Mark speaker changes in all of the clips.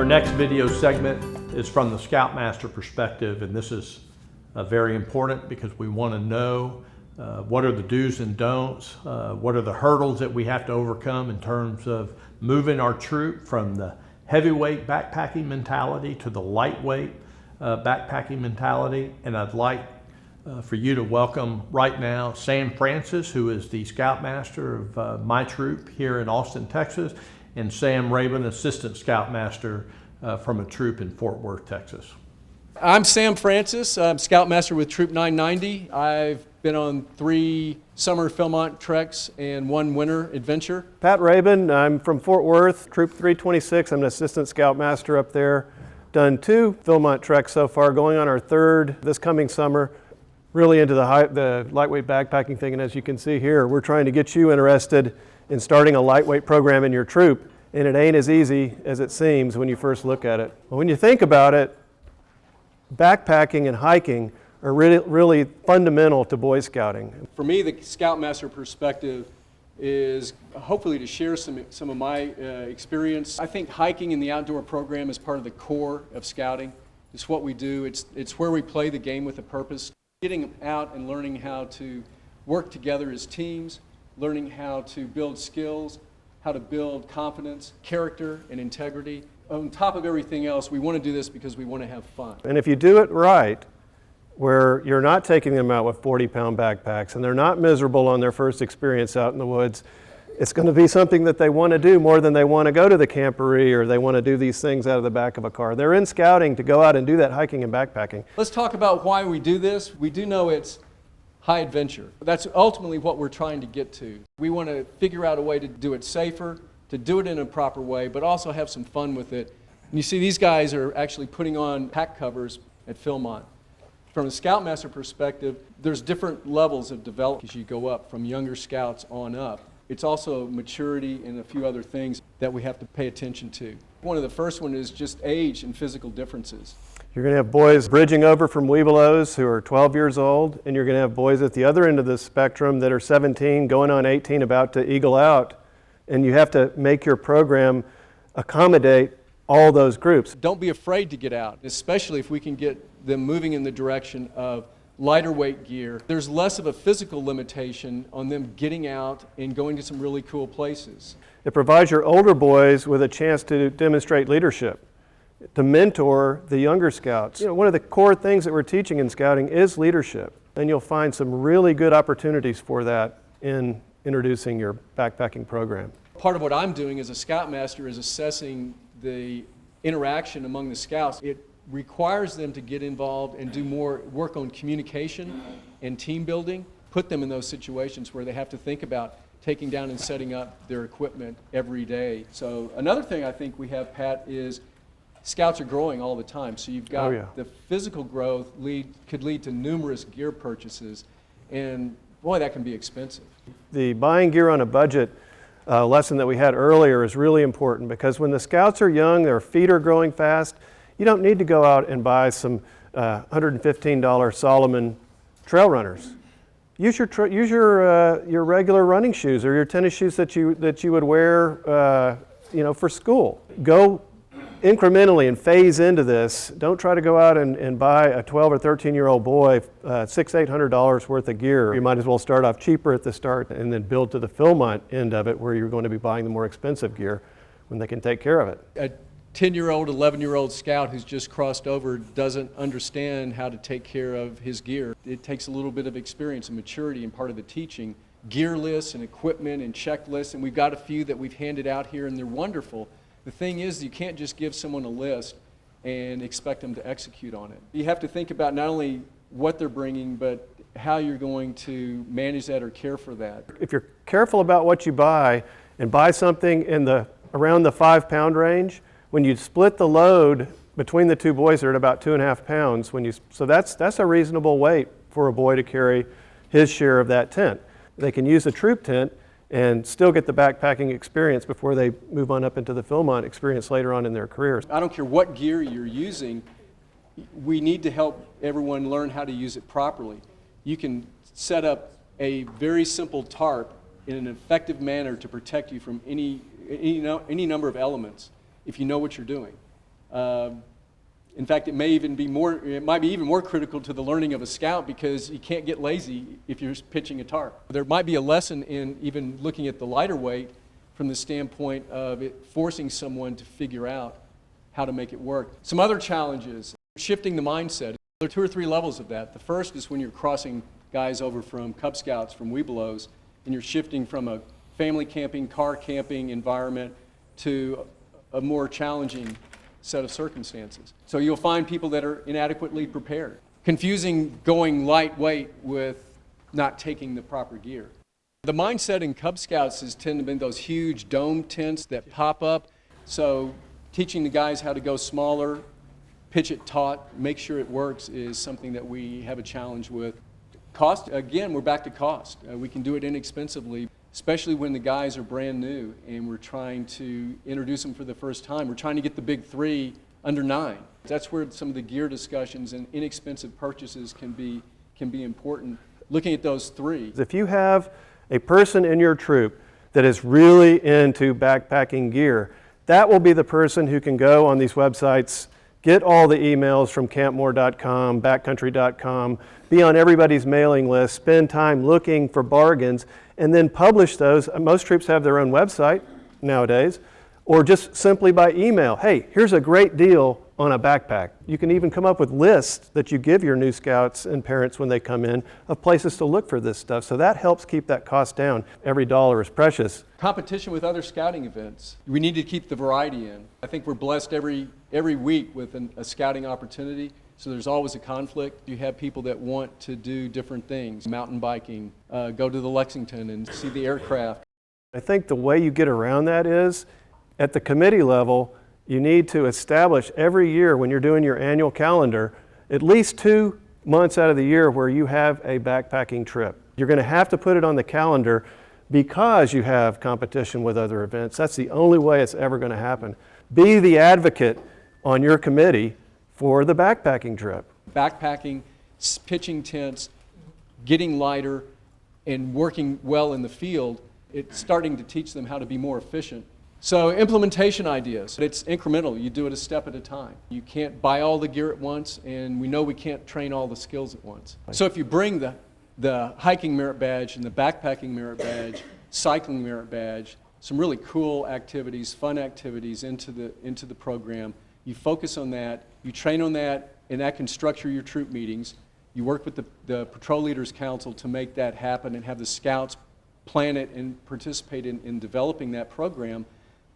Speaker 1: next video segment is from the Scoutmaster perspective, and this is very important because we want to know what are the do's and don'ts, what are the hurdles that we have to overcome in terms of moving our troop from the heavyweight backpacking mentality to the lightweight backpacking mentality. And I'd like for you to welcome right now Sam Francis, who is the Scoutmaster of my troop here in Austin, Texas, and Pat Rabun Assistant Scoutmaster from a troop in Fort Worth, Texas.
Speaker 2: I'm Sam Francis. I'm Scoutmaster with Troop 990. I've been on 3 summer Philmont treks and 1 winter adventure.
Speaker 3: Pat Rabun. I'm from Fort Worth, Troop 326. I'm an Assistant Scoutmaster up there. Done 2 Philmont treks so far, going on our 3rd this coming summer. Really into the lightweight backpacking thing, and as you can see here, we're trying to get you interested in starting a lightweight program in your troop, and it ain't as easy as it seems when you first look at it. But when you think about it, backpacking and hiking are really fundamental to Boy Scouting.
Speaker 2: For me, the Scoutmaster perspective is hopefully to share some of my experience. I think hiking in the outdoor program is part of the core of Scouting. It's what we do. It's where we play the game with a purpose. Getting out and learning how to work together as teams, learning how to build skills, how to build confidence, character, and integrity. On top of everything else, we want to do this because we want to have fun.
Speaker 3: And if you do it right, where you're not taking them out with 40-pound backpacks and they're not miserable on their first experience out in the woods, it's going to be something that they want to do more than they want to go to the camporee or they want to do these things out of the back of a car. They're in Scouting to go out and do that hiking and backpacking.
Speaker 2: Let's talk about why we do this. We do know it's high adventure. That's ultimately what we're trying to get to. We want to figure out a way to do it safer, to do it in a proper way, but also have some fun with it. And you see these guys are actually putting on pack covers at Philmont. From a Scoutmaster perspective, there's different levels of development as you go up from younger scouts on up. It's also maturity and a few other things that we have to pay attention to. One of the first one is just age and physical differences.
Speaker 3: You're going to have boys bridging over from Webelos who are 12 years old, and you're going to have boys at the other end of the spectrum that are 17, going on 18, about to eagle out, and you have to make your program accommodate all those groups.
Speaker 2: Don't be afraid to get out, especially if we can get them moving in the direction of lighter weight gear. There's less of a physical limitation on them getting out and going to some really cool places.
Speaker 3: It provides your older boys with a chance to demonstrate leadership, to mentor the younger scouts. You know, one of the core things that we're teaching in Scouting is leadership, and you'll find some really good opportunities for that in introducing your backpacking program.
Speaker 2: Part of what I'm doing as a Scoutmaster is assessing the interaction among the scouts. It requires them to get involved and do more work on communication and team building, put them in those situations where they have to think about taking down and setting up their equipment every day. So another thing I think we have, Pat, is scouts are growing all the time. So you've got the physical growth could lead to numerous gear purchases, and boy, that can be expensive.
Speaker 3: The buying gear on a budget lesson that we had earlier is really important because when the scouts are young, their feet are growing fast. You don't need to go out and buy some $115 Solomon trail runners. Use your regular running shoes or your tennis shoes that you would wear for school. Go incrementally and phase into this. Don't try to go out and buy a 12 or 13-year-old boy $600-800 worth of gear. You might as well start off cheaper at the start and then build to the Philmont end of it where you're going to be buying the more expensive gear when they can take care of it.
Speaker 2: A 10-year-old, 11-year-old scout who's just crossed over doesn't understand how to take care of his gear. It takes a little bit of experience and maturity, and part of the teaching, gear lists and equipment and checklists, and we've got a few that we've handed out here, and they're wonderful. The thing is, you can't just give someone a list and expect them to execute on it. You have to think about not only what they're bringing, but how you're going to manage that or care for that.
Speaker 3: If you're careful about what you buy and buy something around the 5-pound range, when you split the load between the 2 boys, they're at about 2.5 pounds. So that's a reasonable weight for a boy to carry his share of that tent. They can use a troop tent and still get the backpacking experience before they move on up into the Philmont experience later on in their careers.
Speaker 2: I don't care what gear you're using, we need to help everyone learn how to use it properly. You can set up a very simple tarp in an effective manner to protect you from any number of elements if you know what you're doing. In fact, it might be even more critical to the learning of a scout because you can't get lazy if you're pitching a tarp. There might be a lesson in even looking at the lighter weight from the standpoint of it forcing someone to figure out how to make it work. Some other challenges, shifting the mindset. There are 2 or 3 levels of that. The first is when you're crossing guys over from Cub Scouts, from Webelos, and you're shifting from a family camping, car camping environment to a more challenging set of circumstances. So you'll find people that are inadequately prepared. Confusing going lightweight with not taking the proper gear. The mindset in Cub Scouts has tended to be those huge dome tents that pop up. So teaching the guys how to go smaller, pitch it taut, make sure it works is something that we have a challenge with. Cost, again, we're back to cost. We can do it inexpensively, especially when the guys are brand new and we're trying to introduce them for the first time. We're trying to get the big 3 under 9. That's where some of the gear discussions and inexpensive purchases can be important. Looking at those 3.
Speaker 3: If you have a person in your troop that is really into backpacking gear, that will be the person who can go on these websites, get all the emails from campmore.com, backcountry.com, be on everybody's mailing list, spend time looking for bargains, and then publish those. Most troops have their own website nowadays, or just simply by email. Hey, here's a great deal on a backpack. You can even come up with lists that you give your new scouts and parents when they come in of places to look for this stuff. So that helps keep that cost down. Every dollar is precious.
Speaker 2: Competition with other scouting events. We need to keep the variety in. I think we're blessed every week with a scouting opportunity. So there's always a conflict. You have people that want to do different things, mountain biking, go to the Lexington and see the aircraft.
Speaker 3: I think the way you get around that is, at the committee level, you need to establish every year when you're doing your annual calendar, at least 2 months out of the year where you have a backpacking trip. You're going to have to put it on the calendar because you have competition with other events. That's the only way it's ever going to happen. Be the advocate on your committee for the backpacking trip.
Speaker 2: Backpacking, pitching tents, getting lighter, and working well in the field, it's starting to teach them how to be more efficient. So implementation ideas, it's incremental. You do it a step at a time. You can't buy all the gear at once, and we know we can't train all the skills at once. So if you bring the hiking merit badge and the backpacking merit badge, cycling merit badge, some really cool activities, fun activities into the program, you focus on that, you train on that, and that can structure your troop meetings. You work with the Patrol Leaders Council to make that happen and have the scouts plan it and participate in developing that program.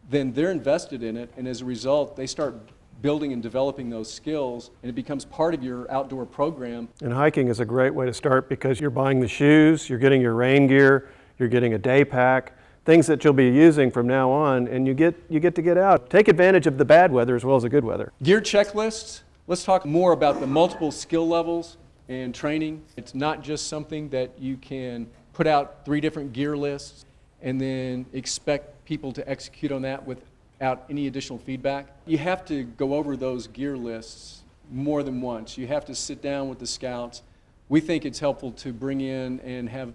Speaker 2: Then they're invested in it, and as a result, they start building and developing those skills, and it becomes part of your outdoor program.
Speaker 3: And hiking is a great way to start because you're buying the shoes, you're getting your rain gear, you're getting a day pack, things that you'll be using from now on, and you get to get out. Take advantage of the bad weather as well as the good weather.
Speaker 2: Gear checklists. Let's talk more about the multiple skill levels and training. It's not just something that you can put out 3 different gear lists and then expect people to execute on that without any additional feedback. You have to go over those gear lists more than once. You have to sit down with the scouts. We think it's helpful to bring in and have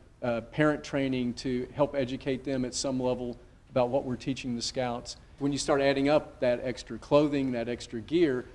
Speaker 2: parent training to help educate them at some level about what we're teaching the scouts. When you start adding up that extra clothing, that extra gear,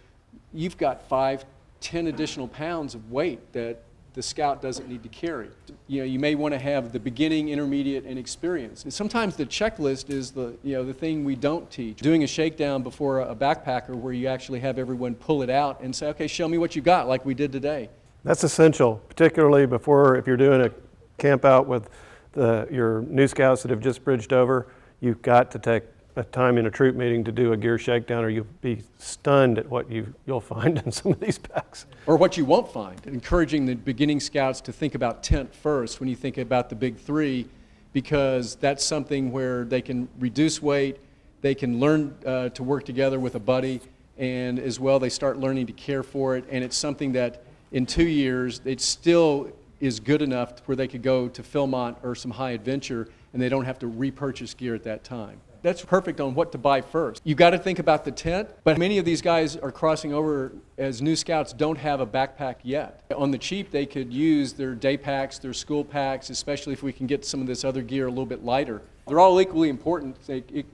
Speaker 2: you've got 5, 10 additional pounds of weight that the scout doesn't need to carry. You know, you may want to have the beginning, intermediate, and experience. And sometimes the checklist is the thing we don't teach. Doing a shakedown before a backpacker where you actually have everyone pull it out and say, okay, show me what you got, like we did today.
Speaker 3: That's essential, particularly if you're doing a camp out with your new scouts that have just bridged over. You've got to take a time in a troop meeting to do a gear shakedown, or you'll be stunned at what you'll find in some of these packs.
Speaker 2: Or what you won't find. Encouraging the beginning scouts to think about tent first when you think about the big 3, because that's something where they can reduce weight, they can learn to work together with a buddy, and as well they start learning to care for it, and it's something that in 2 years it still is good enough where they could go to Philmont or some high adventure and they don't have to repurchase gear at that time. That's perfect on what to buy first. You've got to think about the tent, but many of these guys are crossing over as new scouts don't have a backpack yet. On the cheap, they could use their day packs, their school packs, especially if we can get some of this other gear a little bit lighter. They're all equally important.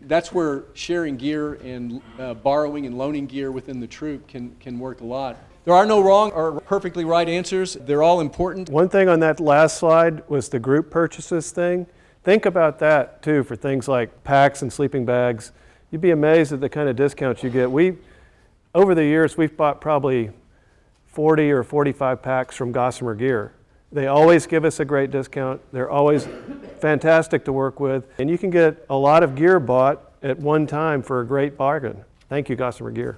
Speaker 2: That's where sharing gear and borrowing and loaning gear within the troop can work a lot. There are no wrong or perfectly right answers. They're all important.
Speaker 3: One thing on that last slide was the group purchases thing. Think about that too for things like packs and sleeping bags. You'd be amazed at the kind of discounts you get. Over the years, we've bought probably 40 or 45 packs from Gossamer Gear. They always give us a great discount. They're always fantastic to work with. And you can get a lot of gear bought at one time for a great bargain. Thank you, Gossamer Gear.